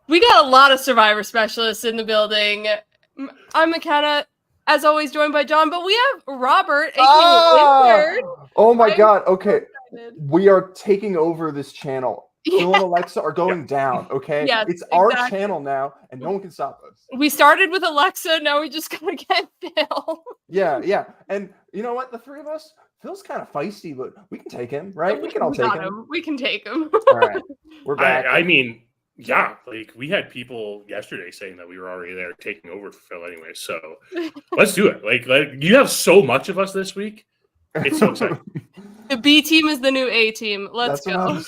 We got a lot of Survivor specialists in the building. I'm McKenna, as always, joined by John, but we have Robert, aka Wizard. Oh my God. Okay. We are taking over this channel. Phil and Alexa are going down, okay? Yes, it's our channel now, and no one can stop us. We started with Alexa, now we just gotta get Phil. Yeah. And you know what? The three of us, Phil's kind of feisty, but we can take him, right? We can all take him. We can take him. All right. We're back. I mean, yeah, like we had people yesterday saying that we were already there taking over for Phil anyway. So let's do it. Like you have so much of us this week. It's so exciting. The B team is the new A team. Let's go.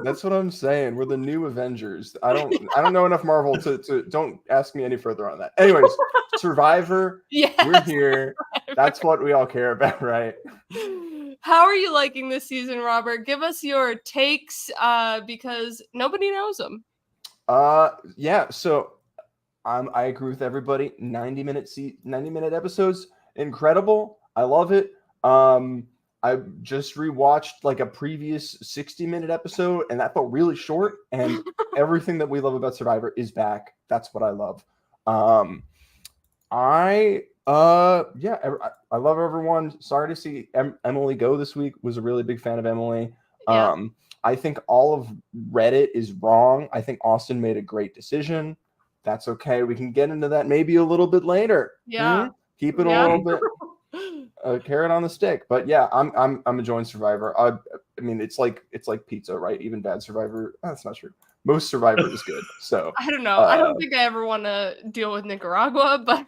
That's what I'm saying. We're the new Avengers. I don't know enough Marvel to don't ask me any further on that. Anyways, Survivor. Yes, we're here. Survivor. That's what we all care about, right? How are you liking this season, Robert? Give us your takes, because nobody knows them. Yeah. So I agree with everybody. 90-minute episodes, incredible. I love it. I just rewatched like a previous 60-minute episode, and that felt really short. And everything that we love about Survivor is back. That's what I love. I love everyone. Sorry to see Emily go this week. Was a really big fan of Emily. Yeah. I think all of Reddit is wrong. I think Austin made a great decision. That's okay. We can get into that maybe a little bit later. Yeah. Keep it a little bit. Carrot on the stick, but yeah, I'm enjoying Survivor. I mean, it's like pizza, right? Even bad Survivor, that's not true. Most Survivor is good. So I don't know. I don't think I ever want to deal with Nicaragua, but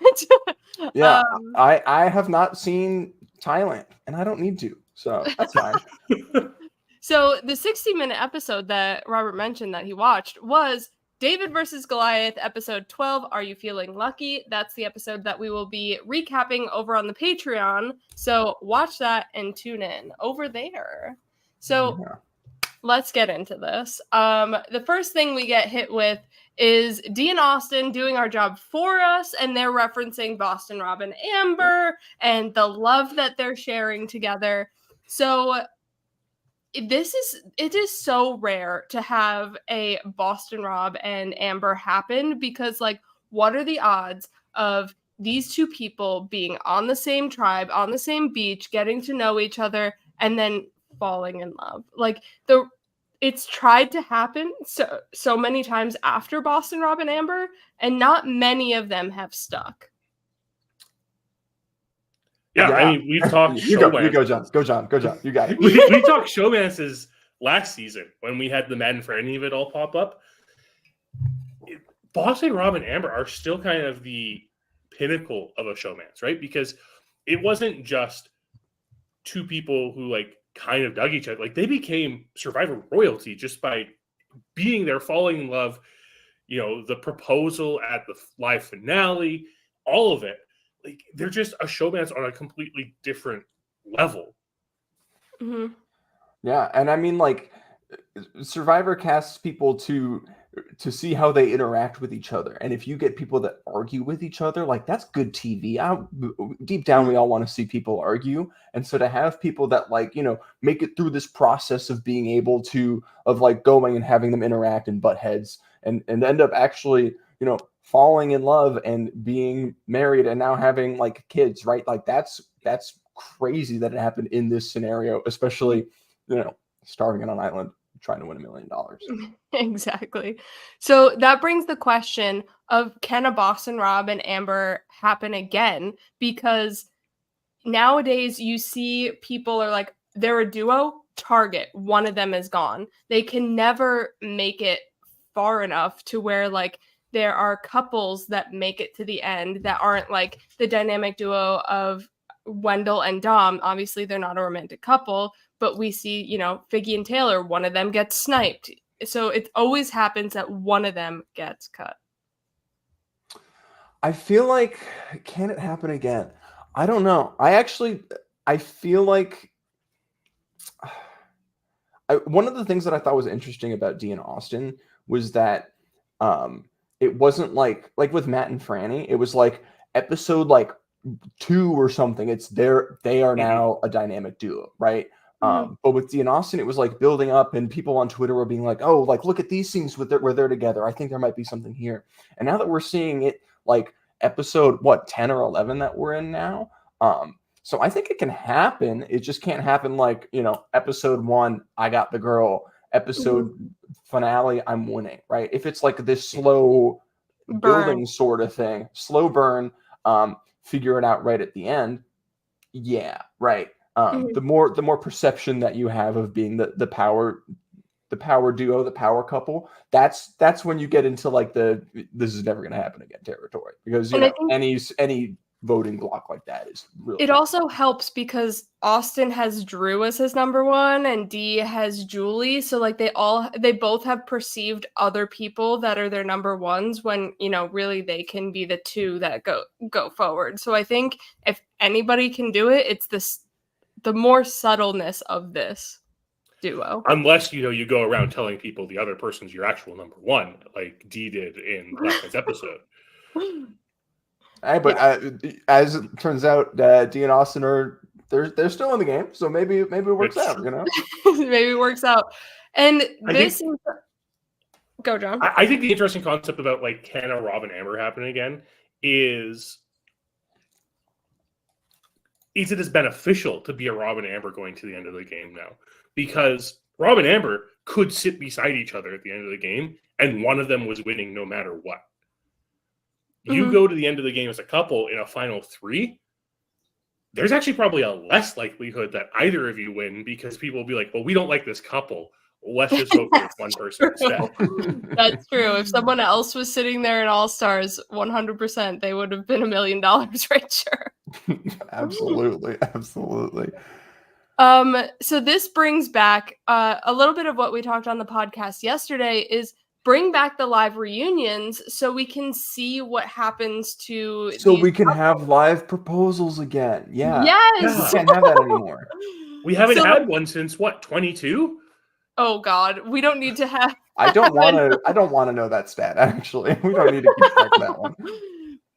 yeah, I have not seen Thailand, and I don't need to, so that's fine. So the 60-minute episode that Robert mentioned that he watched was David versus Goliath, episode 12, Are You Feeling Lucky? That's the episode that we will be recapping over on the Patreon. So watch that and tune in over there. So let's get into this. The first thing we get hit with is Dee and Austin doing our job for us, and they're referencing Boston Rob and Amber and the love that they're sharing together. So it is so rare to have a Boston Rob and Amber happen, because like, what are the odds of these two people being on the same tribe, on the same beach, getting to know each other, and then falling in love? Like, it's tried to happen so many times after Boston Rob and Amber, and not many of them have stuck. Yeah, I mean, we've talked you go, John. Go, John. You got it. we talked showmances last season when we had the Madden for Any of It all pop up. Boston Rob and Amber are still kind of the pinnacle of a showmance, right? Because it wasn't just two people who like kind of dug each other. Like, they became Survivor royalty just by being there, falling in love. You know, the proposal at the live finale, all of it. Like, they're just a showmance on a completely different level. Mm-hmm. Yeah, and I mean, like, Survivor casts people to see how they interact with each other, and if you get people that argue with each other, like, that's good TV. Deep down, we all want to see people argue, and so to have people that, like, you know, make it through this process of being able to, of like going and having them interact and butt heads, and end up actually, you know, falling in love and being married and now having like kids, right? Like, that's crazy that it happened in this scenario, especially, you know, starving on an island trying to win $1 million. Exactly. So that brings the question of, can a Boston Rob and Amber happen again? Because nowadays you see people are like, they're a duo, target, one of them is gone. They can never make it far enough to where like there are couples that make it to the end that aren't like the dynamic duo of Wendell and Dom. Obviously, they're not a romantic couple, but we see, you know, Figgy and Taylor, one of them gets sniped. So it always happens that one of them gets cut. I feel like, can it happen again? I don't know. I feel like one of the things that I thought was interesting about Dee and Austin was that it wasn't like with Matt and Franny, it was like episode like 2 or something. They are now a dynamic duo, right? But with Dean Austin, it was like building up, and people on Twitter were being like, "Oh, like look at these scenes where they're together. I think there might be something here." And now that we're seeing it, like episode 10 or 11 that we're in now, so I think it can happen. It just can't happen like episode 1, I got the girl. Episode finale, I'm winning. Right? If it's like this slow building sort of thing, slow burn, figure it out right at the end. Yeah, right. The more perception that you have of being the power duo, the power couple, that's when you get into like this is never going to happen again territory, because any voting block like that is really. It also helps because Austin has Drew as his number 1 and Dee has Julie, so like they both have perceived other people that are their number 1s when really they can be the 2 that go forward. So I think if anybody can do it, it's the more subtleness of this duo. Unless you go around telling people the other person's your actual number 1, like Dee did in last night's episode. But as it turns out, Dee and Austin they're still in the game, so maybe it works out. Maybe it works out. And go, John. I think the interesting concept about like can a Rob and Amber happen again is it as beneficial to be a Rob and Amber going to the end of the game now? Because Rob and Amber could sit beside each other at the end of the game, and one of them was winning no matter what. You go to the end of the game as a couple in a final 3, there's actually probably a less likelihood that either of you win, because people will be like, well, we don't like this couple. Let's just vote for this one person instead. That's true. If someone else was sitting there in All Stars, 100%, they would have been $1 million richer. Absolutely. So this brings back a little bit of what we talked on the podcast yesterday is bring back the live reunions so we can see what happens to we can have live proposals again. Yeah. Yes. We can't have that anymore. We haven't had one since 22? Oh God, we don't need to have. I don't want to know that stat. Actually, we don't need to keep track of that one.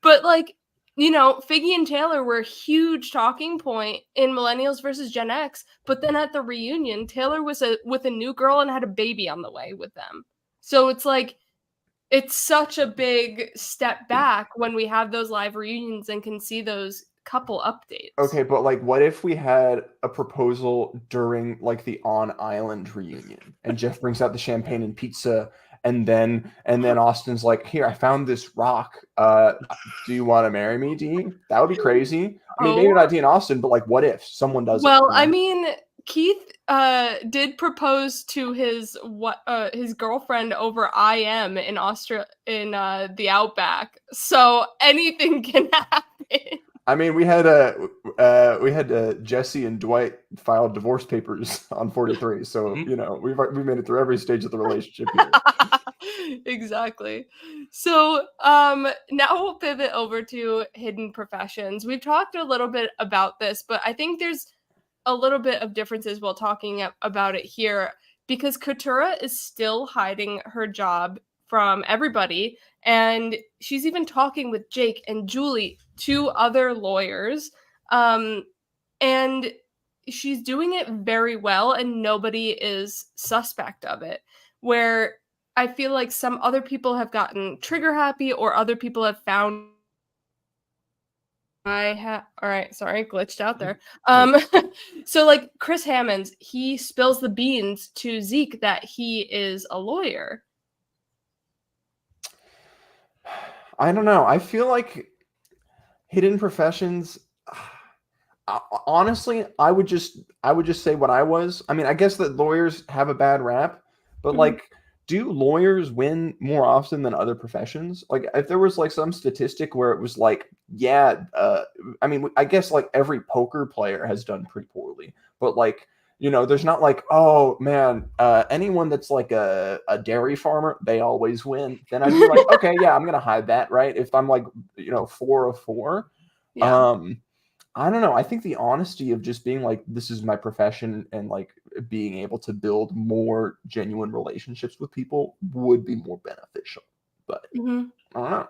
But like, Figgy and Taylor were a huge talking point in Millennials versus Gen X. But then at the reunion, Taylor was with a new girl and had a baby on the way with them. So it's like, it's such a big step back when we have those live reunions and can see those couple updates. Okay, but like, what if we had a proposal during like the On Island reunion, and Jeff brings out the champagne and pizza, and then Austin's like, "Here, I found this rock. Do you want to marry me, Dee?" That would be crazy. I mean, maybe not Dee and Austin, but like, what if someone does? Well, I mean, Keith did propose to his girlfriend over IM in the Outback, so anything can happen. I mean, we had Jesse and Dwight filed divorce papers on 43, so we made it through every stage of the relationship here. Exactly. So now we'll pivot over to hidden professions. We've talked a little bit about this, but I think there's a little bit of differences while talking about it here, because Katura is still hiding her job from everybody, and she's even talking with Jake and Julie, 2 other lawyers, and she's doing it very well, and nobody is suspect of it, where I feel like some other people have gotten trigger happy, or other people have found all right, sorry, glitched out there. So like Chris Hammonds, he spills the beans to Zeke that he is a lawyer. I don't know. I feel like hidden professions. Honestly, I would just say what I was. I mean, I guess that lawyers have a bad rap, but like, do lawyers win more often than other professions? Like, if there was like some statistic where it was like, I mean, I guess like every poker player has done pretty poorly, but like, there's not like, oh man, anyone that's like a dairy farmer, they always win. Then I'd be like, okay, yeah, I'm gonna hide that, right? If I'm like, 4 of 4. Yeah. I don't know. I think the honesty of just being like, this is my profession, and like being able to build more genuine relationships with people would be more beneficial. But I don't know.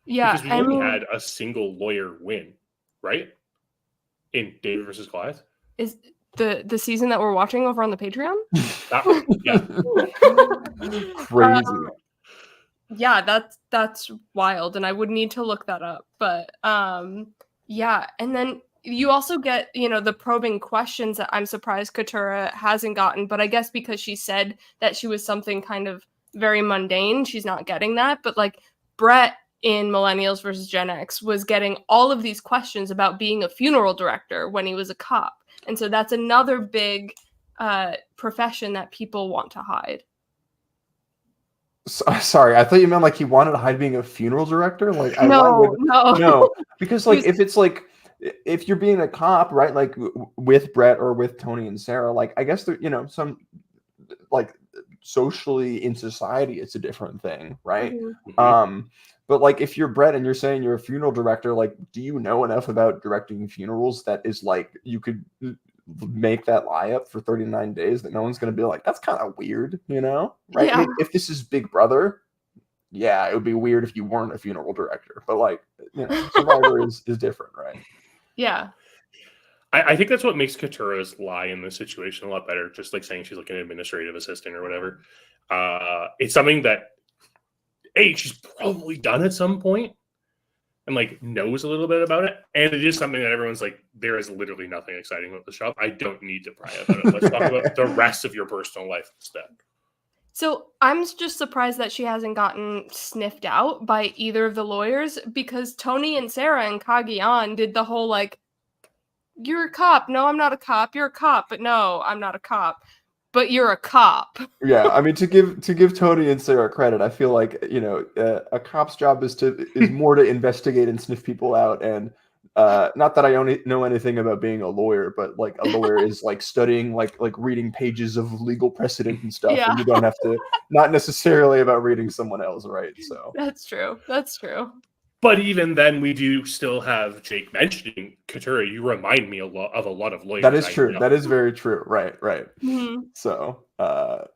Yeah, because we only had a single lawyer win, right? In David versus Goliath. the season that we're watching over on the Patreon. Crazy. Yeah, that's wild, and I would need to look that up. But yeah, and then you also get, the probing questions that I'm surprised Katura hasn't gotten, but I guess because she said that she was something kind of very mundane, she's not getting that. But like Brett in Millennials versus Gen X was getting all of these questions about being a funeral director when he was a cop. And so that's another big profession that people want to hide. Sorry, I thought you meant like he wanted to hide being a funeral director. Like, No. Because like if it's like if you're being a cop, right? Like with Brett or with Tony and Sarah, like I guess there, some like socially in society, it's a different thing, right? Mm-hmm. But like if you're Brett and you're saying you're a funeral director, like, do you know enough about directing funerals that is like you could make that lie up for 39 days that no one's going to be like, that's kind of weird, right? Yeah. I mean, if this is Big Brother, yeah, it would be weird if you weren't a funeral director, but like, Survivor is different, right? Yeah. I think that's what makes Katura's lie in this situation a lot better. Just like saying she's like an administrative assistant or whatever. It's something that she's probably done at some point and like knows a little bit about it. And it is something that everyone's like, there is literally nothing exciting about the shop. I don't need to pry about it. Let's talk about the rest of your personal life instead. So I'm just surprised that she hasn't gotten sniffed out by either of the lawyers, because Tony and Sarah and Cagayan did the whole like, you're a cop. No, I'm not a cop. You're a cop. But no, I'm not a cop. But you're a cop. Yeah, I mean, to give Tony and Sarah credit, I feel like a cop's job is more to investigate and sniff people out. And not that I only know anything about being a lawyer, but like a lawyer is like studying like reading pages of legal precedent and stuff, Yeah. and you don't have to, not necessarily about reading someone else, right? So That's true. That's true. But even then, we do still have Jake mentioning Katura. You remind me a lot of lawyers. That is true. That is very true. Right. Mm-hmm. So, and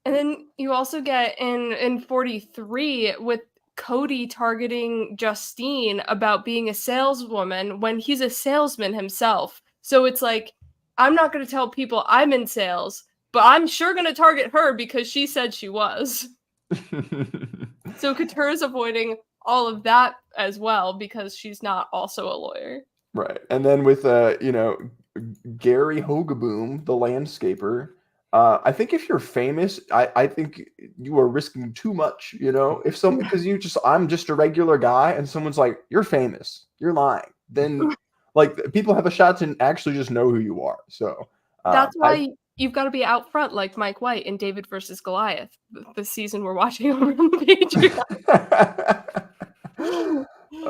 then you also get in 43 with Cody targeting Justine about being a saleswoman when he's a salesman himself. So it's like, I'm not going to tell people I'm in sales, but I'm sure going to target her because she said she was. So Katura's avoiding all of that as well because she's not also a lawyer. Right. And then with Gary Hogaboom, the landscaper, I think if you're famous, I think you are risking too much, if because I'm just a regular guy and someone's like, you're famous, you're lying, then like people have a shot to actually just know who you are. So that's why you've got to be out front like Mike White in David versus Goliath, the season we're watching over on the Patreon.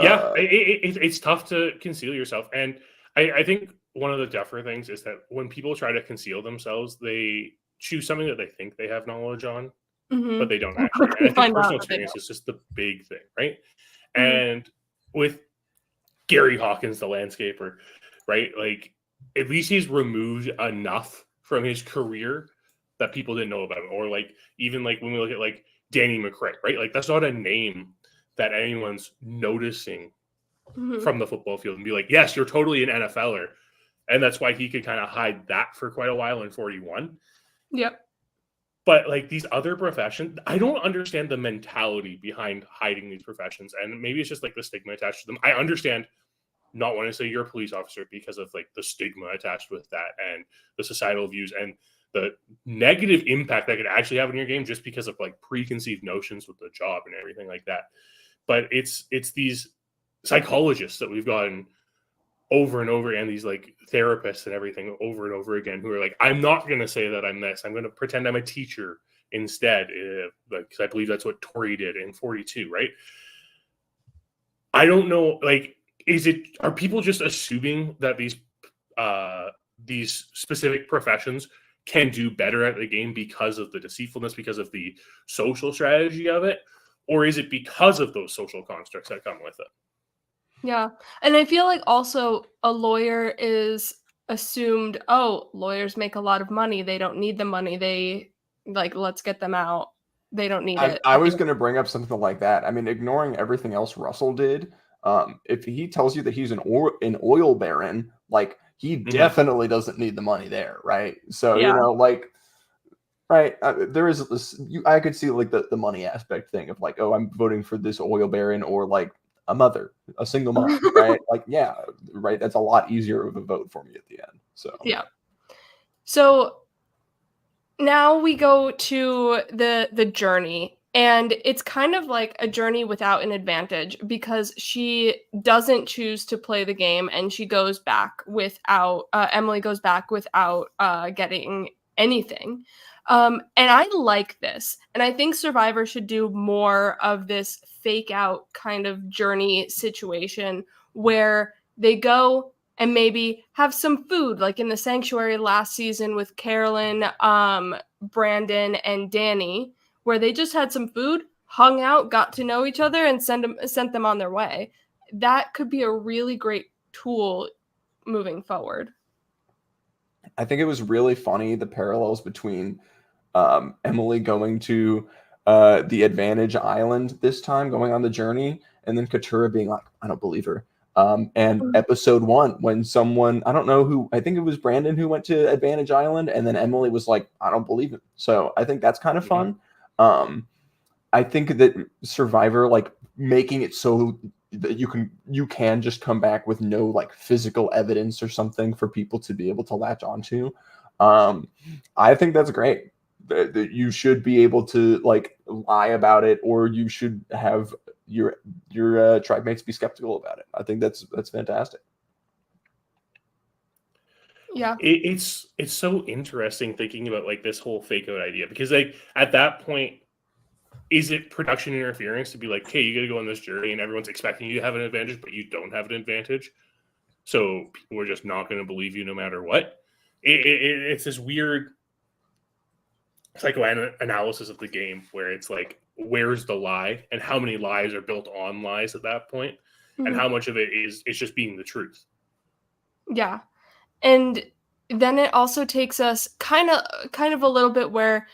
Yeah, it's tough to conceal yourself. And I think one of the tougher things is that when people try to conceal themselves, they choose something that they think they have knowledge on, but they don't actually. And I think personal experience is just the big thing, right? Mm-hmm. And with Gary Hawkins, the landscaper, right? Like, at least he's removed enough from his career that people didn't know about him. Or like, even like when we look at like Danny McCray, right? Like, that's not a name that anyone's noticing from the football field and be like, yes, you're totally an NFLer. And that's why he could kind of hide that for quite a while in 41. Yep. But like these other professions, I don't understand the mentality behind hiding these professions. And maybe it's just like the stigma attached to them. I understand not wanting to say you're a police officer because of like the stigma attached with that and the societal views and the negative impact that could actually have in your game just because of like preconceived notions with the job and everything like that. But it's these psychologists that we've gotten over and over, and these like therapists and everything over and over again who are like, I'm not going to say that I'm this. I'm going to pretend I'm a teacher instead, because I believe that's what Tori did in 42, right? I don't know. Like, are people just assuming that these specific professions can do better at the game because of the deceitfulness, because of the social strategy of it? Or is it because of those social constructs that come with it? Yeah. And I feel like also a lawyer is assumed, lawyers make a lot of money. They don't need the money. They like, let's get them out. They don't need it. I was going to bring up something like that. I mean, ignoring everything else Russell did, if he tells you that he's an oil baron, like he definitely doesn't need the money there, right? So, Yeah. like, right, there is this, I could see like the money aspect thing of like, oh, I'm voting for this oil baron or like a single mom, right? Like, yeah, right. That's a lot easier of a vote for me at the end. So, Yeah. So now we go to the journey, and it's kind of like a journey without an advantage because she doesn't choose to play the game, and she goes back without Emily goes back without getting anything. And I like this, and I think Survivor should do more of this fake out kind of journey situation where they go and maybe have some food, like in the sanctuary last season with Carolyn, Brandon, and Danny, where they just had some food, hung out, got to know each other, and sent them on their way. That could be a really great tool moving forward. I think it was really funny the parallels between Emily going to the Advantage Island this time, going on the journey, and then Katurah being like, I don't believe her. And episode 1, when someone, I don't know who, I think it was Brandon who went to Advantage Island, and then Emily was like, I don't believe it. So I think that's kind of fun. I think that Survivor, like making it so that you can just come back with no like physical evidence or something for people to be able to latch onto. I think that's great. That you should be able to like lie about it, or you should have your tribe mates be skeptical about it. I think that's fantastic. Yeah. It's so interesting thinking about like this whole fake out idea, because like at that point, is it production interference to be like, hey, you got to go on this journey and everyone's expecting you to have an advantage, but you don't have an advantage, so people are just not going to believe you no matter what? It's this weird psychoanalysis of the game where it's like, where's the lie and how many lies are built on lies at that point, and how much of it is just being the truth. Yeah. And then it also takes us kind of a little bit where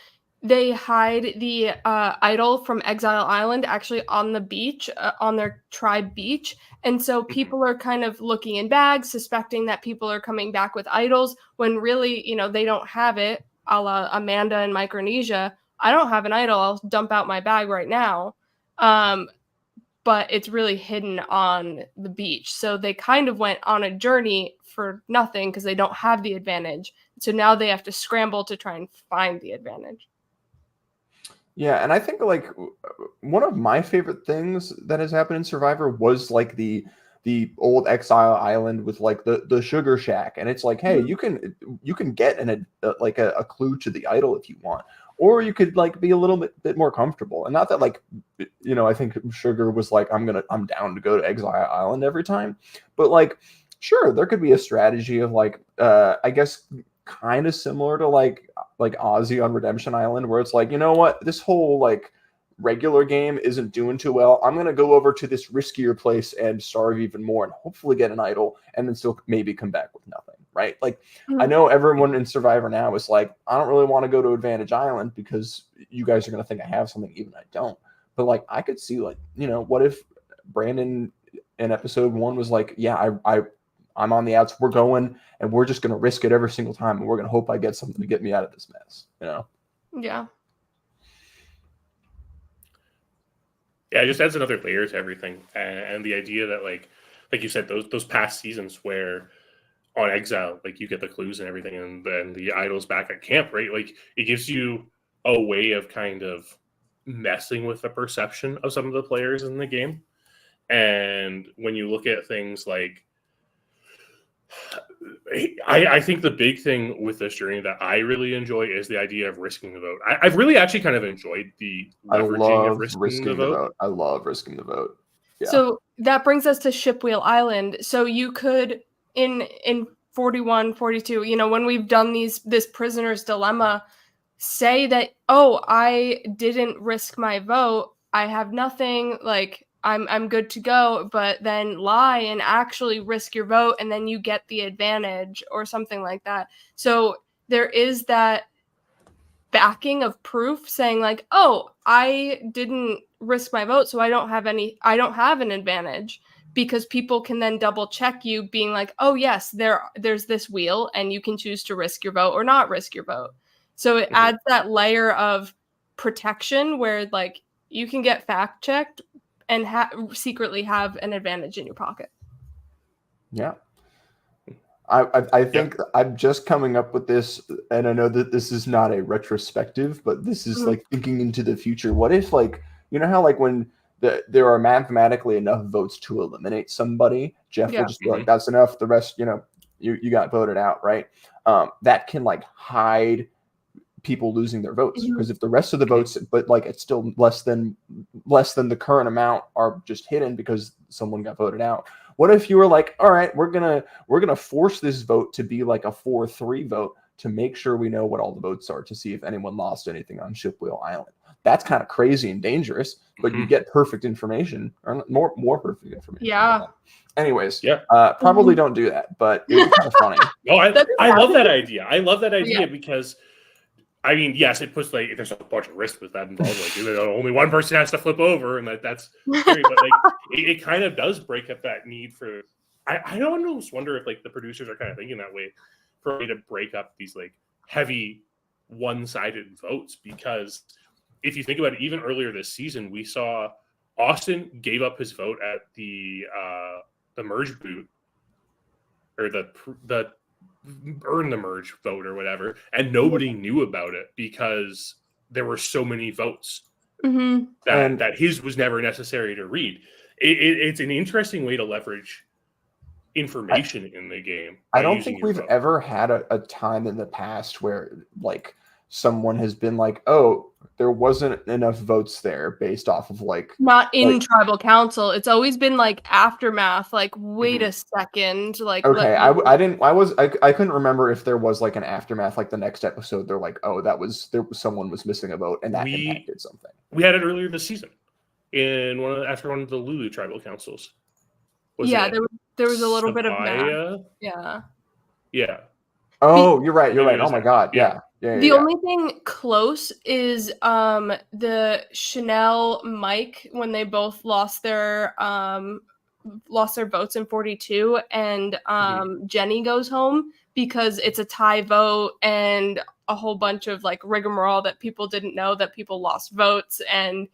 they hide the idol from Exile Island actually on the beach, on their tribe beach. And so people are kind of looking in bags, suspecting that people are coming back with idols when really, they don't have it, a la Amanda in Micronesia. I don't have an idol. I'll dump out my bag right now. But it's really hidden on the beach. So they kind of went on a journey for nothing because they don't have the advantage. So now they have to scramble to try and find the advantage. Yeah, and I think like one of my favorite things that has happened in Survivor was like the old Exile Island with like the sugar shack, and it's like, hey, you can get a clue to the idol if you want, or you could like be a little bit more comfortable. And not that like, I think Sugar was like, I'm down to go to Exile Island every time, but like, sure, there could be a strategy of like, I guess kind of similar to like Ozzy on Redemption Island, where it's like, you know what, this whole like regular game isn't doing too well. I'm going to go over to this riskier place and starve even more and hopefully get an idol and then still maybe come back with nothing, right? Like, I know everyone in Survivor now is like, I don't really want to go to Advantage Island because you guys are going to think I have something even I don't. But like, I could see like, what if Brandon in episode 1 was like, yeah, I'm on the outs. We're going, and we're just going to risk it every single time, and we're going to hope I get something to get me out of this mess. Yeah. Yeah, it just adds another layer to everything, and the idea that like you said, those past seasons where on Exile, like you get the clues and everything, and then the idols back at camp, right? Like it gives you a way of kind of messing with the perception of some of the players in the game. And when you look at things like, I think the big thing with this journey that I really enjoy is the idea of risking the vote. I've really actually kind of enjoyed the leveraging of risking the vote. I love risking the vote. Yeah. So that brings us to Shipwheel Island. So you could in 41, 42, when we've done this prisoner's dilemma, say that, oh, I didn't risk my vote. I have nothing, like I'm good to go, but then lie and actually risk your vote and then you get the advantage or something like that. So there is that backing of proof saying like, oh, I didn't risk my vote, so I don't have an advantage. because people can then double check you being like, oh yes, there's this wheel and you can choose to risk your vote or not risk your vote. So it adds that layer of protection where like you can get fact checked and secretly have an advantage in your pocket. Yeah. I think I'm just coming up with this, and I know that this is not a retrospective, but this is like thinking into the future. What if, like, you know how like when there are mathematically enough votes to eliminate somebody, Jeff will just be like, that's enough. The rest, you got voted out, right? That can like hide people losing their votes, because if the rest of the votes, but like it's still less than the current amount, are just hidden because someone got voted out. What if you were like, all right, we're gonna force this vote to be like a 4-3 vote to make sure we know what all the votes are, to see if anyone lost anything on Shipwheel Island? That's kind of crazy and dangerous, but you get perfect information, or more perfect information. Yeah. Anyways, probably don't do that, but it would be kind of funny. Oh, I love that idea. I love that idea because, I mean, yes, it puts like there's a bunch of risk with that involved. Like only one person has to flip over, and that's scary. But like it kind of does break up that need for. I almost wonder if like the producers are kind of thinking that way, for a way to break up these like heavy one-sided votes. Because if you think about it, even earlier this season, we saw Austin gave up his vote at the merge boot, or the earn the merge vote or whatever, and nobody knew about it because there were so many votes that his was never necessary to read. It's an interesting way to leverage information in the game. I don't think we've ever had a time in the past where like someone has been like, oh, there wasn't enough votes there based off of like not in tribal council. It's always been like aftermath, like wait a second, like okay. I couldn't remember if there was like an aftermath, like the next episode they're like, oh, someone was missing a vote and that impacted something. We had it earlier this season in after one of the Lulu tribal councils. There was a little bit of math. Yeah. Oh, you're right. Oh my God. Yeah. The only thing close is the Chanel Mike, when they both lost their votes in 42, and Jenny goes home because it's a tie vote and a whole bunch of like rigmarole that people didn't know that people lost votes, and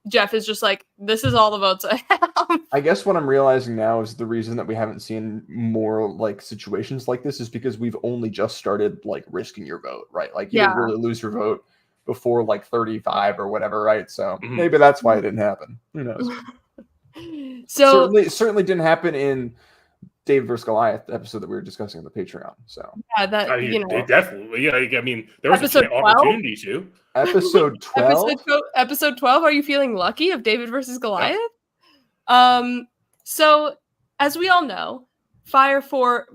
Jeff is just like, this is all the votes I have. I guess what I'm realizing now is the reason that we haven't seen more like situations like this is because we've only just started like risking your vote, right? Like you didn't really lose your vote before like 35 or whatever, right? So maybe that's why it didn't happen. Who knows? So certainly didn't happen in David versus Goliath episode that we were discussing on the Patreon. So it definitely. I mean, there was an opportunity to. Episode 12. Episode 12. Are you feeling lucky of David versus Goliath? So as we all know, Final Four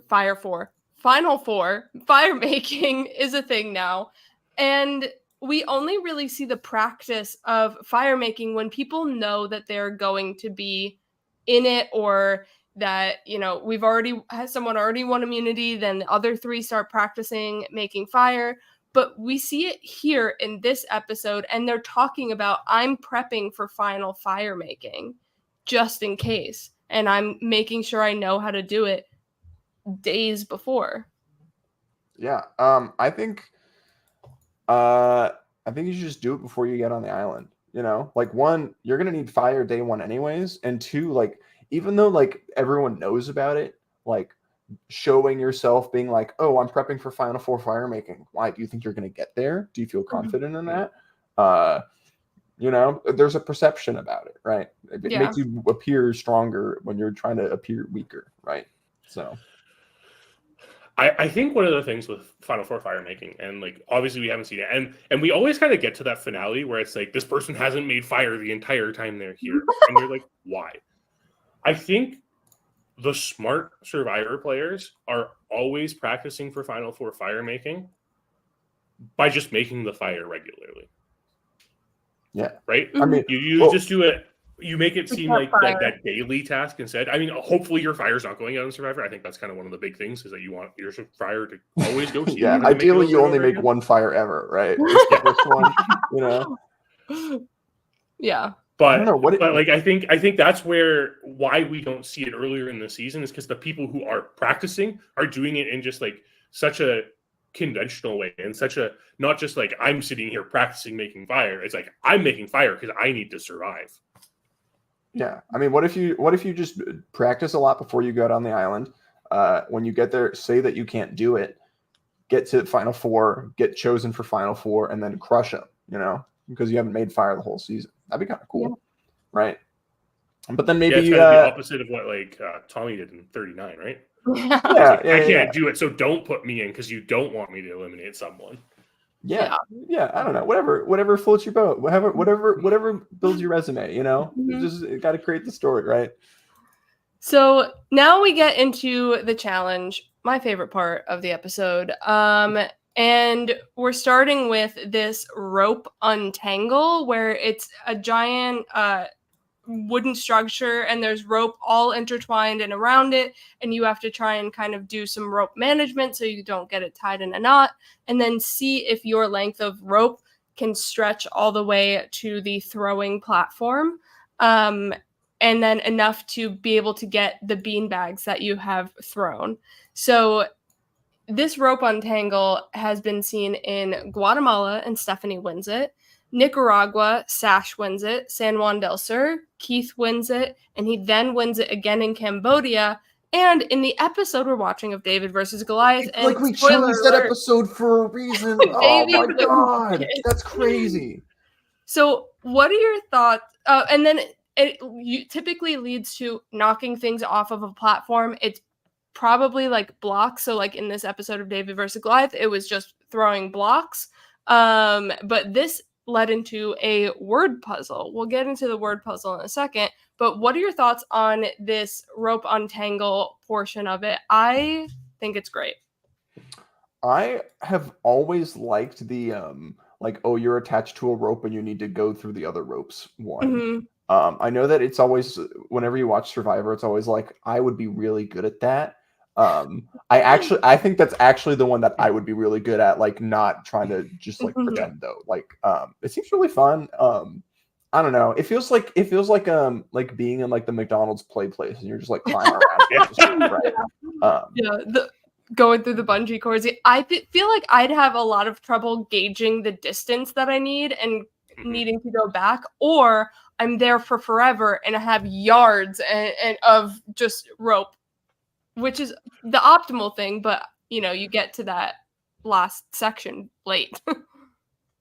fire making is a thing now, and we only really see the practice of fire making when people know that they're going to be in it, or that someone already won immunity, then the other three start practicing making fire. But we see it here in this episode, and they're talking about, I'm prepping for final fire making just in case, and I'm making sure I know how to do it days before. Yeah, I think you should just do it before you get on the island. Like, one, you're gonna need fire day one anyways, and two, like, even though like everyone knows about it, like showing yourself being like, oh, I'm prepping for Final Four fire making. Why do you think you're going to get there? Do you feel confident in that? There's a perception about it, right? It makes you appear stronger when you're trying to appear weaker, right? So I think one of the things with Final Four fire making, and like obviously we haven't seen it, and we always kind of get to that finale where it's like, this person hasn't made fire the entire time they're here, and you're like, why? I think the smart Survivor players are always practicing for Final Four fire making by just making the fire regularly. Yeah. Right? I mean, you just do it. You make it seem like that daily task instead. I mean, hopefully your fire's not going out in Survivor. I think that's kind of one of the big things, is that you want your fire to always go. Yeah, ideally you only make one fire ever, right? It's the first one, Yeah. But I don't know what but like I think that's why we don't see it earlier in the season is because the people who are practicing are doing it in just like such a conventional way and such a not just like I'm sitting here practicing making fire. It's like I'm making fire because I need to survive. Yeah, I mean, what if you just practice a lot before you go out on the island? When you get there, say that you can't do it, get to Final Four, get chosen for Final Four, and then crush them. You know, because you haven't made fire the whole season. That'd be kind of cool, right? But then maybe it's kind of the opposite of what like Tommy did in 39, right? Yeah. I can't do it, so don't put me in because you don't want me to eliminate someone. Yeah. I don't know. Whatever floats your boat. Whatever builds your resume. You know, just got to create the story, right? So now we get into the challenge, my favorite part of the episode. And we're starting with this rope untangle where it's a giant wooden structure and there's rope all intertwined and around it, and you have to try and kind of do some rope management so you don't get it tied in a knot, and then see if your length of rope can stretch all the way to the throwing platform, and then enough to be able to get the bean bags that you have thrown. So this rope untangle has been seen in Guatemala, and Stephanie wins it. Nicaragua, Sash wins it. San Juan del Sur, Keith wins it. And he then wins it again in Cambodia. And in the episode we're watching of David versus Goliath. It's like we chose that episode for a reason. Oh my God. That's crazy. So what are your thoughts? And then it typically leads to knocking things off of a platform. It's probably like blocks. So like in this episode of David versus Goliath, it was just throwing blocks. But this led into a word puzzle. We'll get into the word puzzle in a second. But what are your thoughts on this rope untangle portion of it? I think it's great. I have always liked the like, oh, you're attached to a rope and you need to go through the other ropes one. I know that it's always, whenever you watch Survivor, it's always like, I would be really good at that. I think that's actually the one that I would be really good at, like not trying to just like pretend though. Like, it seems really fun. I don't know. It feels like being in like the McDonald's play place and you're just like climbing around. Right? Going through the bungee cords. I feel like I'd have a lot of trouble gauging the distance that I need and needing to go back, or I'm there for forever and I have yards and of just rope, which is the optimal thing, but you know, you get to that last section late.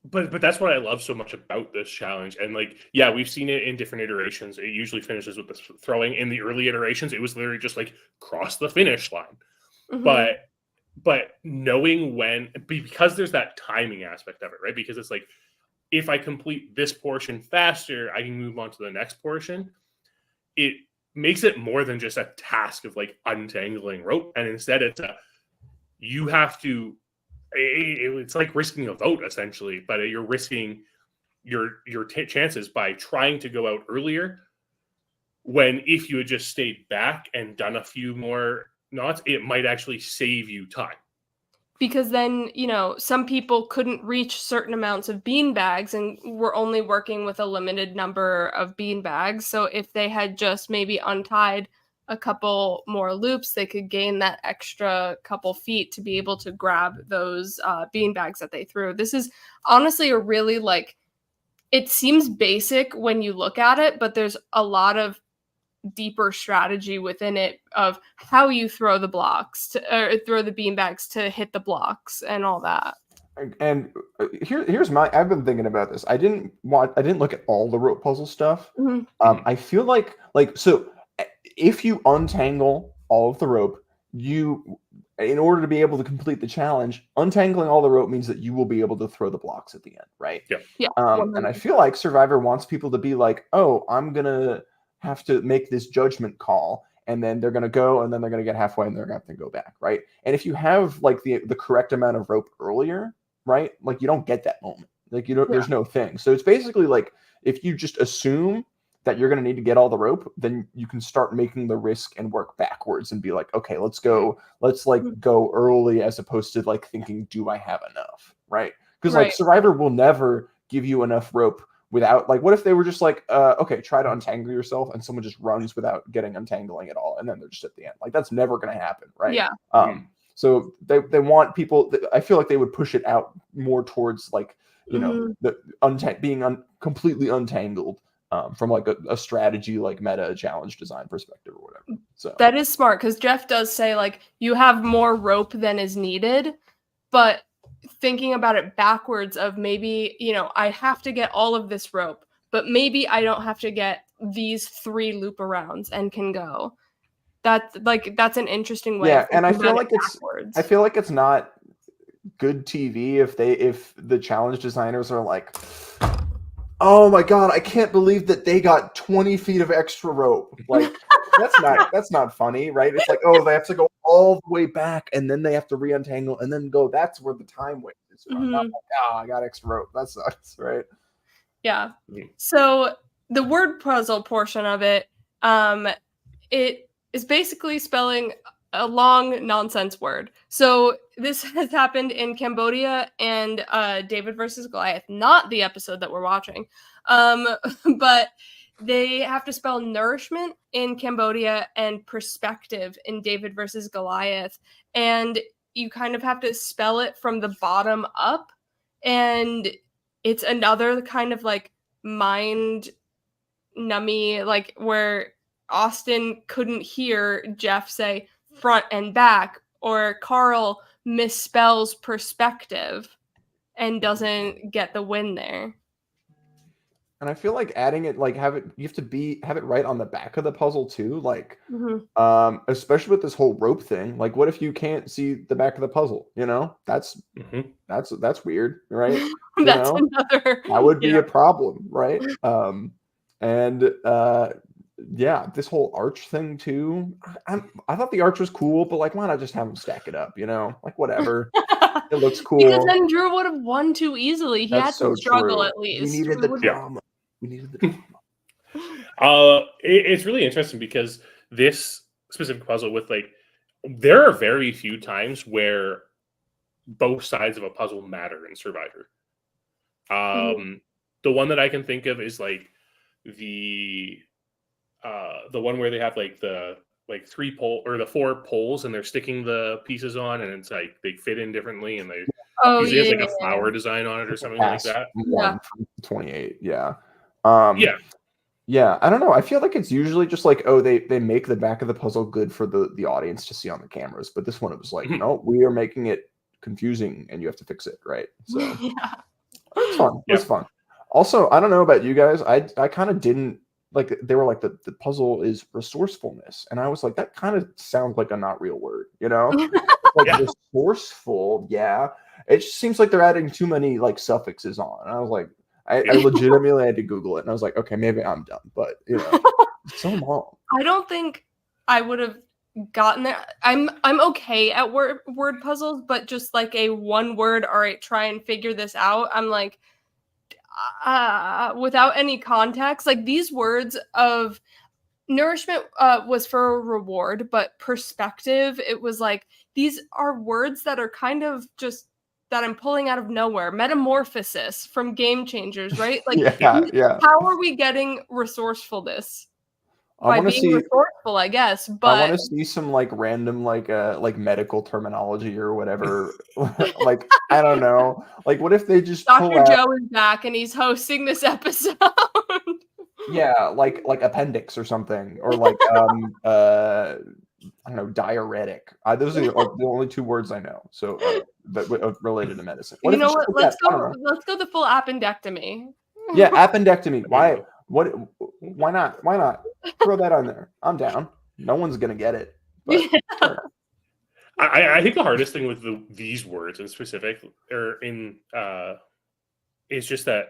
But that's what I love so much about this challenge. And like, yeah, we've seen it in different iterations. It usually finishes with the throwing. In the early iterations, it was literally just like cross the finish line. But knowing when, because there's that timing aspect of it, right? Because it's like, if I complete this portion faster, I can move on to the next portion. It makes it more than just a task of like untangling rope. And instead you have to, it's like risking a vote essentially, but you're risking your chances by trying to go out earlier, when if you had just stayed back and done a few more knots, it might actually save you time. Because then, you know, some people couldn't reach certain amounts of bean bags and were only working with a limited number of bean bags. So if they had just maybe untied a couple more loops, they could gain that extra couple feet to be able to grab those bean bags that they threw. This is honestly a really, like, it seems basic when you look at it, but there's a lot of deeper strategy within it of how you throw the blocks or throw the beanbags to hit the blocks and all that. And here's I've been thinking about this. I didn't look at all the rope puzzle stuff. I feel like so if you untangle all of the rope, in order to be able to complete the challenge, untangling all the rope means that you will be able to throw the blocks at the end, right? Yeah. And I feel like Survivor wants people to be like, oh, I'm gonna have to make this judgment call, and then they're going to go, and then they're going to get halfway, and they're going to have to go back, right? And if you have like the correct amount of rope earlier, right, like you don't get that moment, like you don't. There's no thing. So it's basically like if you just assume that you're going to need to get all the rope, then you can start making the risk and work backwards and be like, okay, let's go early, as opposed to like thinking, do I have enough, right? Because like Survivor will never give you enough rope without, like, what if they were just like, okay, try to untangle yourself, and someone just runs without getting untangling at all, and then they're just at the end. Like, that's never going to happen, right? Yeah. So they want people. I feel like they would push it out more towards, like, you know, the being completely untangled, from like a strategy, like meta challenge design perspective or whatever. So that is smart, because Jeff does say, like, you have more rope than is needed, but thinking about it backwards of maybe, you know, I have to get all of this rope, but maybe I don't have to get these 3 loop arounds and can go. That's an interesting way. Yeah, of and I thinking feel about like it it's backwards. I feel like it's not good TV if the challenge designers are like, oh my god, I can't believe that they got 20 feet of extra rope. Like, that's not funny, right? It's like, oh, they have to go all the way back, and then they have to re-untangle and then go. That's where the time waste is from. Not like, oh, I got extra rope. That sucks, right? Yeah. So the word puzzle portion of it, it is basically spelling a long nonsense word. So this has happened in Cambodia and David versus Goliath, not the episode that we're watching. But they have to spell nourishment in Cambodia and perspective in David versus Goliath. And you kind of have to spell it from the bottom up. And it's another kind of like mind nummy, like where Austin couldn't hear Jeff say front and back, or Carl misspells perspective and doesn't get the win there. And I feel like adding it, like, you have it right on the back of the puzzle too, like, especially with this whole rope thing. Like, what if you can't see the back of the puzzle? You know, that's weird, right? That's another. That would be a problem, right? And yeah, this whole arch thing too. I thought the arch was cool, but like, why not just have them stack it up? You know, like, whatever. It looks cool. Because then Drew would have won too easily. He had to struggle true. at least. We needed the drama. It's really interesting because this specific puzzle with, like, there are very few times where both sides of a puzzle matter in Survivor. The one that I can think of is like the one where they have like the 3 pole or the 4 poles, and they're sticking the pieces on, and it's like they fit in differently, and they usually has like a flower design on it or something like that. 28, yeah. Yeah, I don't know. I feel like it's usually just like, oh, they make the back of the puzzle good for the audience to see on the cameras, but this one, it was like, no, we are making it confusing and you have to fix it, right? So it's fun. It's fun. Also, I don't know about you guys, I kind of didn't like, they were like, the puzzle is resourcefulness, and I was like, that kind of sounds like a not real word, you know? Like, resourceful, it just seems like they're adding too many like suffixes on, and I was like, I legitimately had to Google it, and I was like, okay, maybe I'm dumb, but you know, it's so long. I don't think I would have gotten there. I'm okay at word puzzles, but just like a one word, all right, try and figure this out. I'm like, without any context, like these words of nourishment was for a reward, but perspective, it was like, these are words that are kind of just that I'm pulling out of nowhere. Metamorphosis from Game Changers, right? Like, how are we getting resourcefulness? By being resourceful, I guess. But I want to see some like random like medical terminology or whatever. Like, I don't know. Like, what if they just Dr. Joe is back and he's hosting this episode? Yeah, like appendix or something, or like I don't know, diuretic. Those are like the only 2 words I know. So that related to medicine. You know what? Let's go the full appendectomy. Yeah, appendectomy. Why? What? Why not? Why not? Throw that on there. I'm down. No one's gonna get it. But, sure. I think the hardest thing with these words in specific, is just that,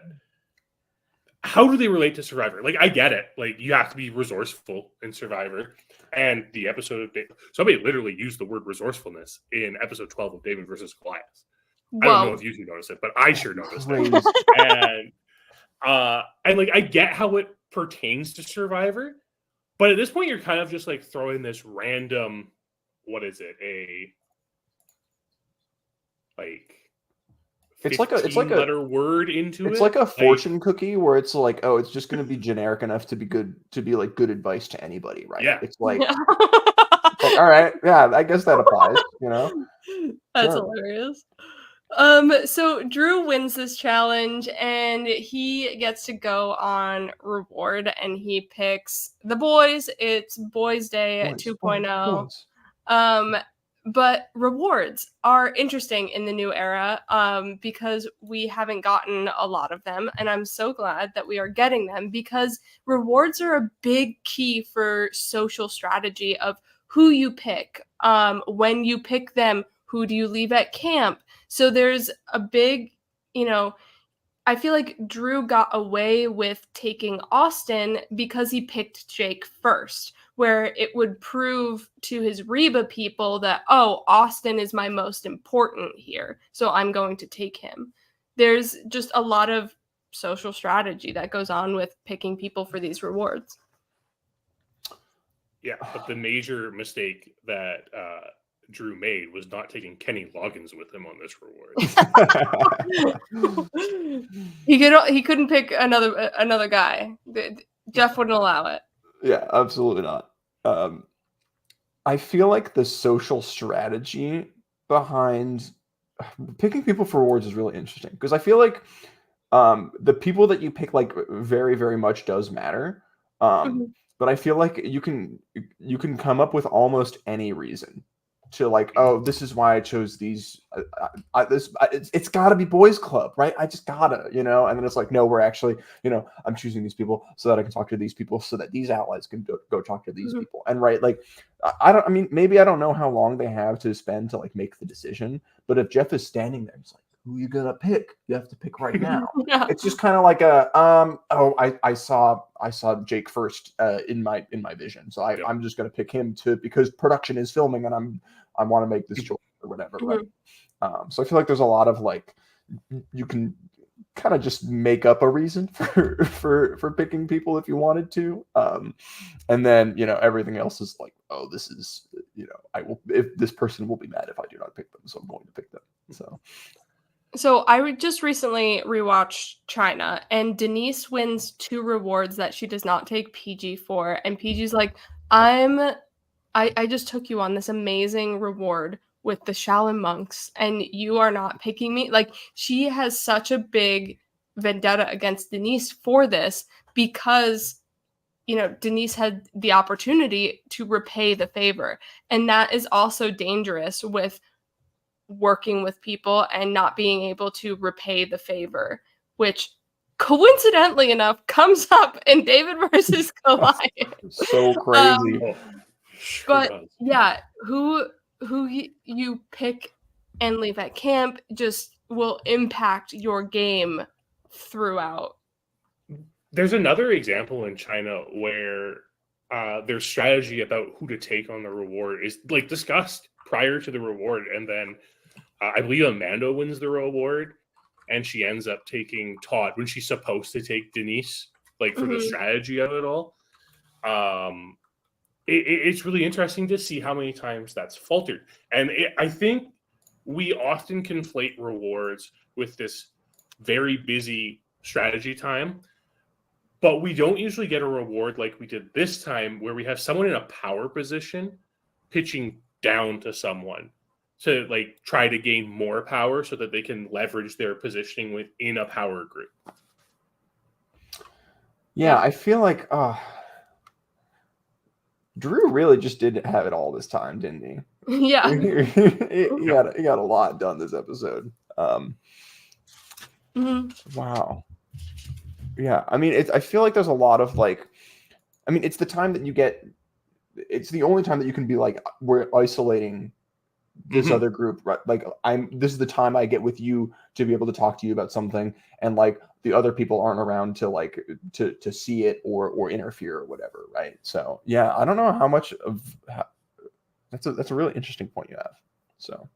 how do they relate to Survivor? Like, I get it. Like, you have to be resourceful in Survivor. And the episode of somebody literally used the word resourcefulness in episode 12 of David versus Goliath. Whoa. I don't know if you two noticed it, but I sure noticed it. And like, I get how it pertains to Survivor, but at this point, you're kind of just like throwing this random, what is it? A like It's like a 15-letter word into it. It's like a fortune cookie where it's like, oh, it's just going to be generic enough to be good like good advice to anybody, right? Yeah. It's like, all right, yeah, I guess that applies, That's Sure. hilarious. So Drew wins this challenge and he gets to go on reward and he picks the boys. It's Boys Day 2.0. But rewards are interesting in the new era because we haven't gotten a lot of them. And I'm so glad that we are getting them because rewards are a big key for social strategy of who you pick, when you pick them, who do you leave at camp. So there's a big, I feel like Drew got away with taking Austin because he picked Jake first, where it would prove to his Reba people that, oh, Austin is my most important here, so I'm going to take him. There's just a lot of social strategy that goes on with picking people for these rewards. Yeah, but the major mistake that Drew made was not taking Kenny Loggins with him on this reward. He couldn't pick another guy. Jeff wouldn't allow it. Yeah, absolutely not. I feel like the social strategy behind picking people for rewards is really interesting because I feel like the people that you pick like very, very much does matter. But I feel like you can come up with almost any reason to like, oh, this is why I chose these. It's got to be boys club, right? I just gotta, and then it's like, no, we're actually, I'm choosing these people so that I can talk to these people, so that these allies can go talk to these people, and right, like, maybe I don't know how long they have to spend to like make the decision, but if Jeff is standing there, he's like, who you gonna pick? You have to pick right now. Yeah. It's just kind of like a I saw Jake first in my vision, so I'm just gonna pick him because production is filming and I want to make this choice or whatever. Right? So I feel like there's a lot of like you can kind of just make up a reason for picking people if you wanted to, and then everything else is like, oh, this is I will, if this person will be mad if I do not pick them, so I'm going to pick them. So I just recently rewatched China, and Denise wins 2 rewards that she does not take PG for, and PG's like, I just took you on this amazing reward with the Shaolin monks, and you are not picking me. Like, she has such a big vendetta against Denise for this because, Denise had the opportunity to repay the favor, and that is also dangerous with working with people and not being able to repay the favor, which coincidentally enough comes up in David versus Goliath. So crazy. But yeah, who you pick and leave at camp just will impact your game throughout. There's another example in China where their strategy about who to take on the reward is like discussed prior to the reward, and then I believe Amanda wins the reward, and she ends up taking Todd when she's supposed to take Denise, like for the strategy of it all. It's really interesting to see how many times that's faltered, and I think we often conflate rewards with this very busy strategy time, but we don't usually get a reward like we did this time, where we have someone in a power position pitching down to someone to like try to gain more power so that they can leverage their positioning within a power group. Yeah, I feel like Drew really just didn't have it all this time, didn't he? Yeah. he got a lot done this episode. Wow. Yeah, I mean, I feel like there's a lot of like, I mean, it's the time that you get. It's the only time that you can be like, we're isolating this other group, right? Like, this is the time I get with you to be able to talk to you about something, and like the other people aren't around to like to see it or interfere or whatever, right? So yeah, I don't know how much of that's a really interesting point you have. So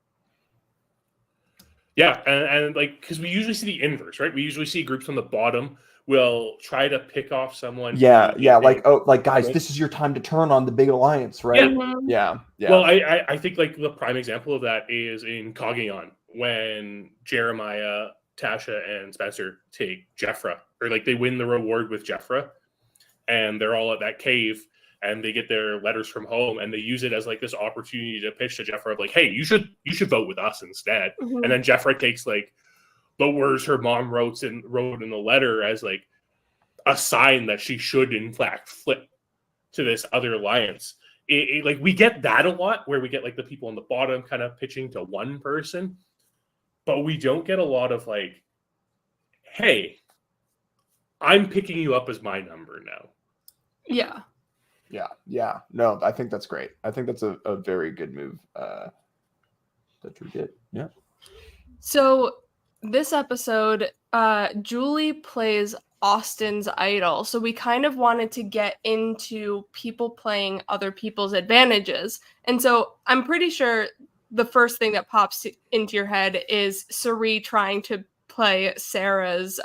yeah, and like, because we usually see the inverse, right? We usually see groups on the bottom will try to pick off someone. Yeah, like, oh, like, guys, this is your time to turn on the big alliance, right? Yeah. Well, I think like the prime example of that is in Cagayan, when Jeremiah, Tasha, and Spencer take Jeffra, or like they win the reward with Jeffra, and they're all at that cave, and they get their letters from home, and they use it as like this opportunity to pitch to Jeffra of like, hey, you should vote with us instead. Mhm. And then Jeffra takes like the words her mom wrote in the letter as like a sign that she should in fact flip to this other alliance. Like we get that a lot, where we get like the people on the bottom kind of pitching to one person, but we don't get a lot of like, hey, I'm picking you up as my number now. Yeah. Yeah. No, I think that's great. I think that's a very good move that you did. Yeah. So this episode, Julie plays Austin's idol. So we kind of wanted to get into people playing other people's advantages. And so I'm pretty sure the first thing that pops into your head is Sari trying to play Sarah's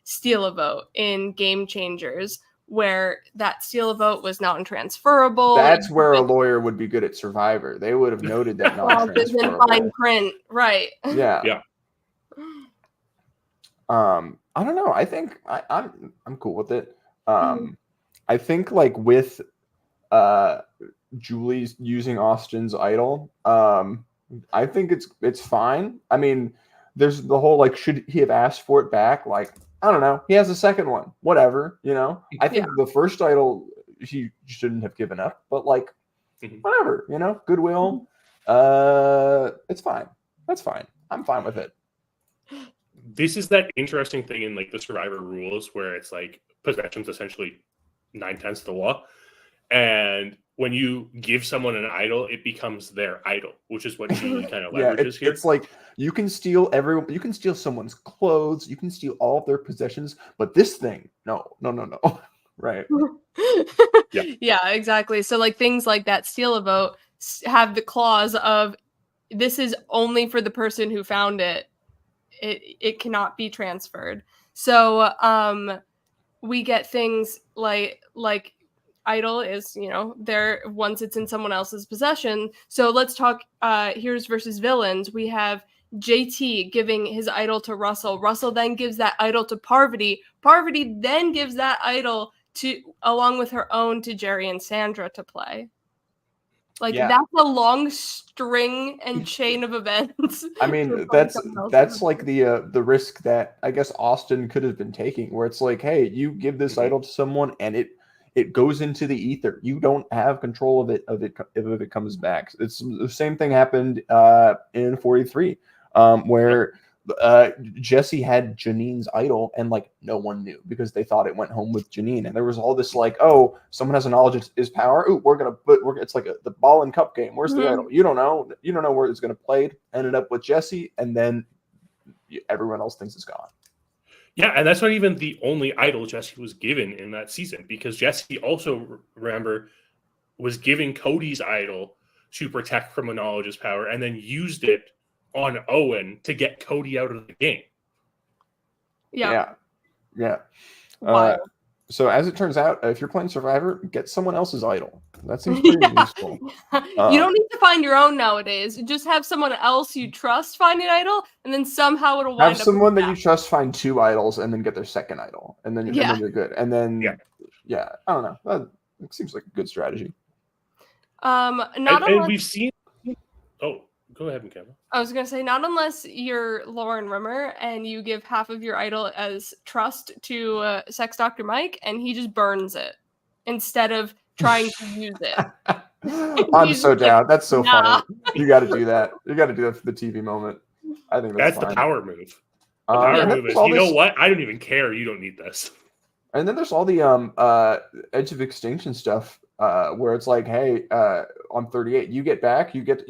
steal a vote in Game Changers, where that steal a vote was non-transferable. That's where a lawyer would be good at Survivor. They would have noted that non-transferable. Fine print, right? Yeah. I don't know. I think I'm cool with it. I think like with Julie's using Austin's idol, I think it's fine. I mean, there's the whole like, should he have asked for it back? Like, I don't know. He has a second one. Whatever, you know. I think the first idol he shouldn't have given up, but like, whatever, you know, goodwill. It's fine. That's fine. I'm fine with it. This is that interesting thing in like the Survivor rules where it's like possession's essentially 9/10 of the law, and when you give someone an idol, it becomes their idol, which is what Julie kind of leverages here. It's like you can steal you can steal someone's clothes, you can steal all of their possessions, but this thing, no. Right. Yeah, exactly. So like things like that steal a vote have the clause of this is only for the person who found it. It cannot be transferred. So we get things like idol is, you know, there once it's in someone else's possession. So let's talk heroes versus villains. We have JT giving his idol to Russell. Russell then gives that idol to Parvati. Parvati then gives that idol to, along with her own, to Jerry and Sandra to play. Like that's a long string and chain of events. I mean, that's like the risk that I guess Austin could have been taking, where it's like, hey, you give this idol to someone and it goes into the ether. You don't have control of it if it comes back. It's the same thing happened in 43, where Jesse had Janine's idol and like no one knew because they thought it went home with Janine, and there was all this like, oh, someone has a knowledge of his power. Ooh, it's like the ball and cup game. Where's the idol? You don't know where it's going to play. Ended up with Jesse, and then everyone else thinks it's gone. Yeah, and that's not even the only idol Jesse was given in that season, because Jesse also, remember, was giving Cody's idol to protect from a knowledge of his power, and then used it on Owen to get Cody out of the game. Yeah. Wow. So as it turns out, if you're playing Survivor, get someone else's idol. That seems pretty useful. You don't need to find your own nowadays. Just have someone else you trust find an idol, and then somehow it'll wind have someone that you trust find two idols, and then get their second idol, and then you're good. And then I don't know. That seems like a good strategy. We've seen. Oh, go ahead, McKenna. I was going to say, not unless you're Lauren Rimmer and you give half of your idol as trust to Sex Dr. Mike, and he just burns it instead of trying to use it. I'm so down. That's so funny. You got to do that. You got to do that for the TV moment. I think that's the power move. The power move is, you know what? I don't even care. You don't need this. And then there's all the Edge of Extinction stuff. Where it's like, hey, on 38, you get back, you get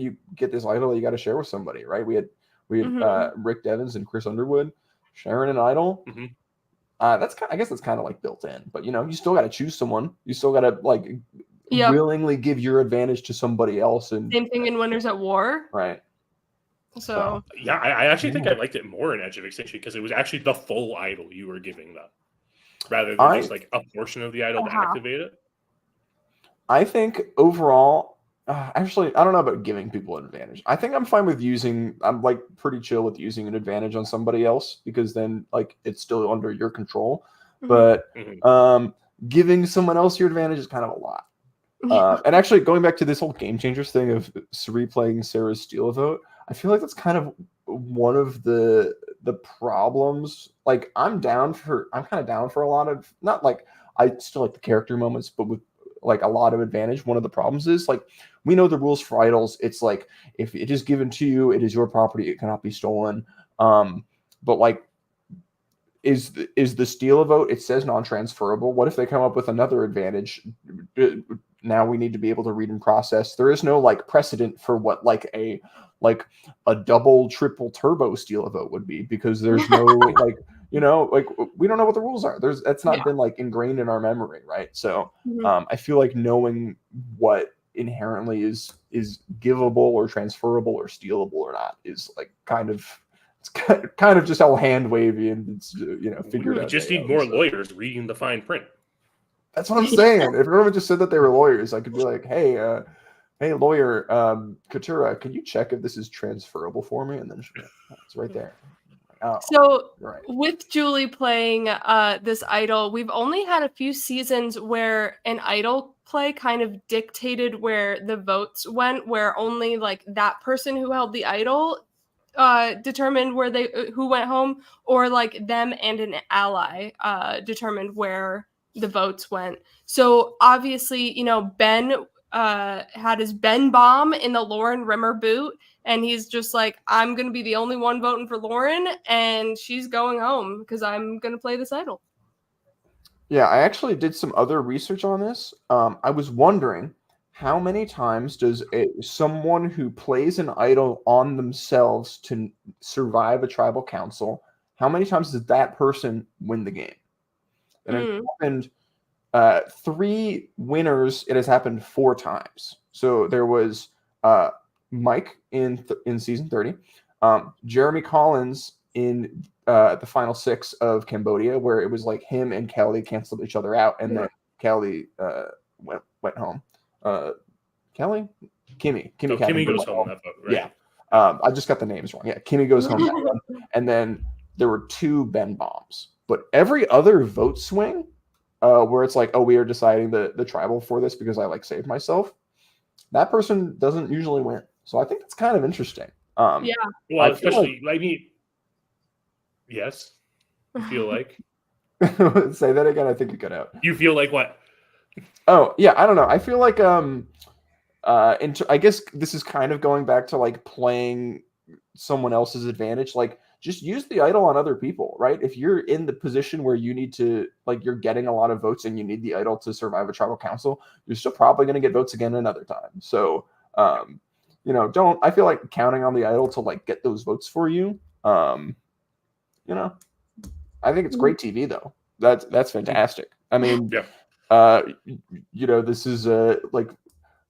this idol that you got to share with somebody, right? We had Rick Devens and Chris Underwood sharing an idol. I guess that's kind of like built in, but you know, you still got to choose someone. You still got to like willingly give your advantage to somebody else. And same thing in Winners at War, right? So yeah, I actually think I liked it more in Edge of Extinction because it was actually the full idol you were giving them, rather than just like a portion of the idol to activate it. I think overall, Actually, I don't know about giving people an advantage. I think I'm fine with I'm like pretty chill with using an advantage on somebody else because then like it's still under your control. But giving someone else your advantage is kind of a lot. And actually, going back to this whole game changers thing of replaying Sarah's steal vote, I feel like that's kind of one of the problems. Like I'm kind of down for a lot of, not like I still like the character moments, but with like a lot of advantage. One of the problems is like we know the rules for idols. It's like if it is given to you, it is your property. It cannot be stolen. But like is the steal a vote? It says non-transferable. What if they come up with another advantage? Now we need to be able to read and process. There is no like precedent for what like a double, triple turbo steal a vote would be because there's no like like we don't know what the rules are. That's not been like ingrained in our memory, right? So I feel like knowing what inherently is givable or transferable or stealable or not is like kind of just all hand wavy and it's figured out. We just need more lawyers reading the fine print. That's what I'm saying. If everyone just said that they were lawyers, I could be like, hey, lawyer, Katura, can you check if this is transferable for me? And then it's right there. Oh, so right. With Julie playing this idol, we've only had a few seasons where an idol play kind of dictated where the votes went, where only like that person who held the idol determined who went home, or like them and an ally determined where the votes went. So obviously, Ben had his Ben bomb in the Lauren Rimmer boot, and he's just like, I'm gonna be the only one voting for Lauren, and she's going home because I'm gonna play this idol. Yeah, I actually did some other research on this. I was wondering, how many times does someone who plays an idol on themselves to survive a tribal council, how many times does that person win the game? And it happened 3 winners. It has happened 4 times. So there was Mike in season 30, Jeremy Collins in the final 6 of Cambodia, where it was like him and Kelly canceled each other out, and then Kelly went home. Kimmy goes home on that vote, right? Yeah. I just got the names wrong. Yeah, Kimmy goes home that one. And then there were 2 Ben bombs. But every other vote swing, where it's like, oh, we are deciding the tribal for this because I like saved myself, that person doesn't usually win. So I think it's kind of interesting. Yeah. Well, especially like me. Yes. You feel like say that again. I think it cut out. You feel like what? Oh, yeah, I don't know. I feel like I guess this is kind of going back to like playing someone else's advantage. Like just use the idol on other people, right? If you're in the position where you need to, like, you're getting a lot of votes and you need the idol to survive a tribal council, you're still probably going to get votes again another time. So, I feel like counting on the idol to like get those votes for you. I think it's great TV though. That's fantastic. I mean, this is like,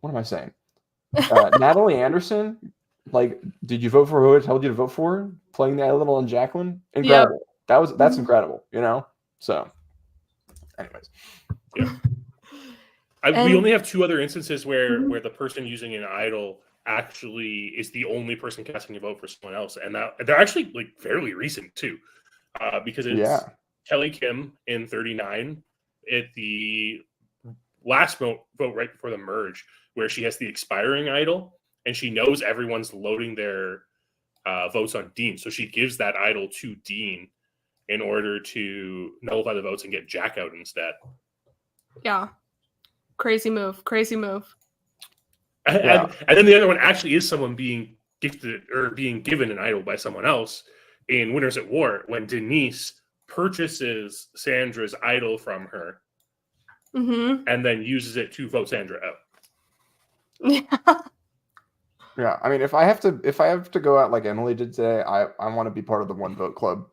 what am I saying? Natalie Anderson, like, did you vote for who I told you to vote for? Playing the idol on Jacqueline, incredible. Yep. That's incredible. So, anyways, yeah. We only have 2 other instances where the person using an idol actually is the only person casting a vote for someone else, and they're actually like fairly recent too, because it's Kelly Kim in 39 at the last vote right before the merge, where she has the expiring idol and she knows everyone's loading their votes on Dean, so she gives that idol to Dean in order to nullify the votes and get Jack out instead. Yeah, crazy move. And then the other one actually is someone being gifted or being given an idol by someone else in Winners at War, when Denise purchases Sandra's idol from her and then uses it to vote Sandra out. Yeah, I mean, if I have to go out like Emily did today, I want to be part of the one vote club.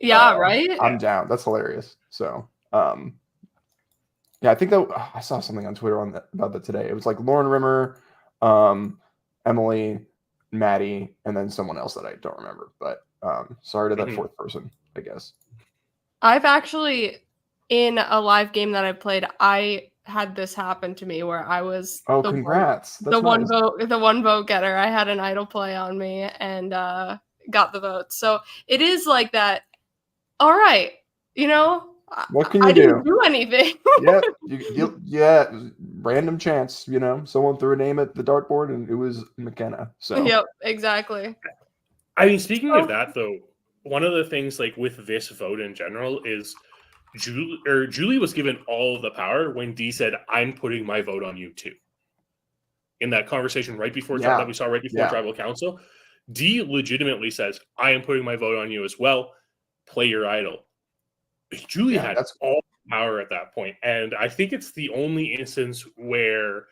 Yeah, right. I'm down. That's hilarious. So, I think that I saw something on Twitter about that today. It was like Lauren Rimmer, Emily, Maddie, and then someone else that I don't remember. But sorry to that 4th person, I guess. I've actually, in a live game that I played, I had this happen to me where I was Oh, the congrats! the That's nice. the one vote getter. I had an idol play on me and got the vote. So it is like that. All right, you know, What can I you didn't do? do anything. Yeah, yeah, random chance. You know, someone threw a name at the dartboard, and it was McKenna. So Yep, exactly. I mean, speaking of that, though, one of the things like with this vote in general is Julie was given all of the power when Dee said, "I'm putting my vote on you too." In that conversation right before Yeah. that we saw right before Yeah. tribal council, Dee legitimately says, "I am putting my vote on you as well. Play your idol." Julie Yeah, had that's all the power at that point, and I think it's the only instance where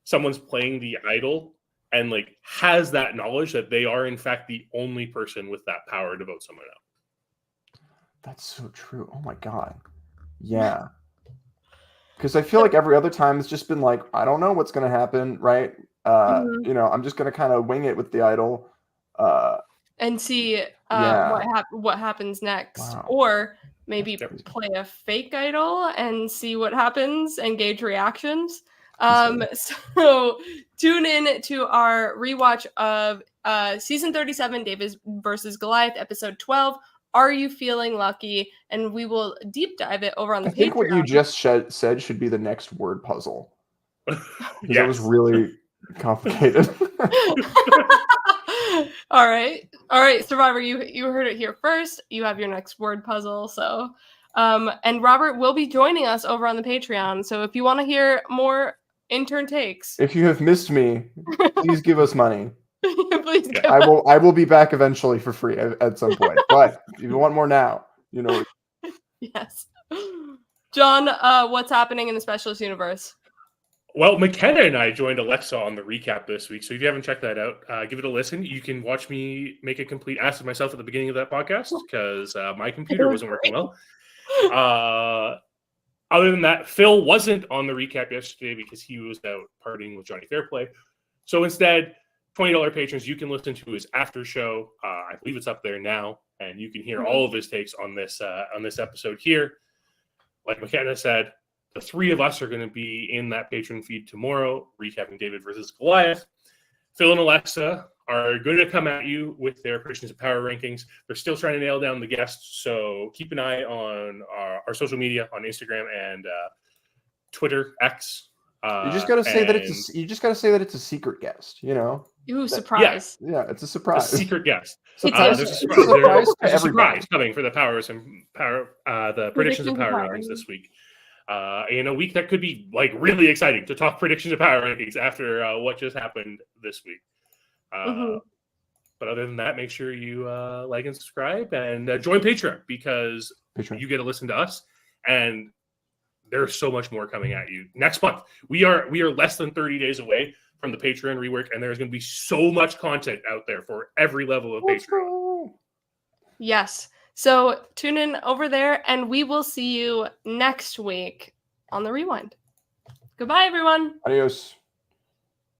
someone's playing the idol and like has that knowledge that they are in fact the only person with that power to vote someone out. that's so true. Oh my god. Yeah. Because I feel like every other time it's just been like, I don't know what's gonna happen, right? Mhm. You know, I'm just gonna kind of wing it with the idol. And see Yeah. what happens next, Wow. or maybe Yep. Crazy. play a fake idol and see what happens and gauge reactions. Insane. So tune in to our rewatch of season 37, David versus Goliath, episode 12. Are you feeling lucky? And we will deep dive it over on the I think what you Patreon. just said should be the next word puzzle because that was Yes. really complicated. All right, Survivor, you heard it here first. You have your next word puzzle. So and Robert will be joining us over on the Patreon, so if you want to hear more intern takes, If you have missed me, please give us money. please Yeah. give I will be back eventually for free at some point. But if you want more now, you know. yes. John, what's happening in the Specialist Universe? Well, McKenna and I joined Alexa on the recap this week, so if you haven't checked that out, give it a listen. You can watch me make a complete ass of myself at the beginning of that podcast because my computer wasn't working well. Other than that, Phil wasn't on the recap yesterday because he was out partying with Johnny Fairplay. So instead, $20 patrons, you can listen to his after show. I believe it's up there now, and you can hear all of his takes on this episode here. Like McKenna said, the three of us are going to be in that patron feed tomorrow, recapping David versus Goliath. Phil and Alexa are going to come at you with their predictions of power rankings. They're still trying to nail down the guests, so keep an eye on our social media on Instagram and Twitter, X. You just gotta say that it's a secret guest. You know. Ooh, surprise! Yeah, it's a A surprise. secret guest. Surprise. There's a It's a surprise. surprise to There's a everybody. surprise coming for the the predictions of power rankings this week. In a week that could be like really exciting to talk predictions of power rankings after what just happened this week. But other than that, make sure you like and subscribe and join Patreon because you get to listen to us, and there's so much more coming at you next month. We are less than 30 days away from the Patreon rework, and there's going to be so much content out there for every level of Patreon. Yes. So tune in over there, and we will see you next week on the Rewind. Goodbye, everyone. Adios.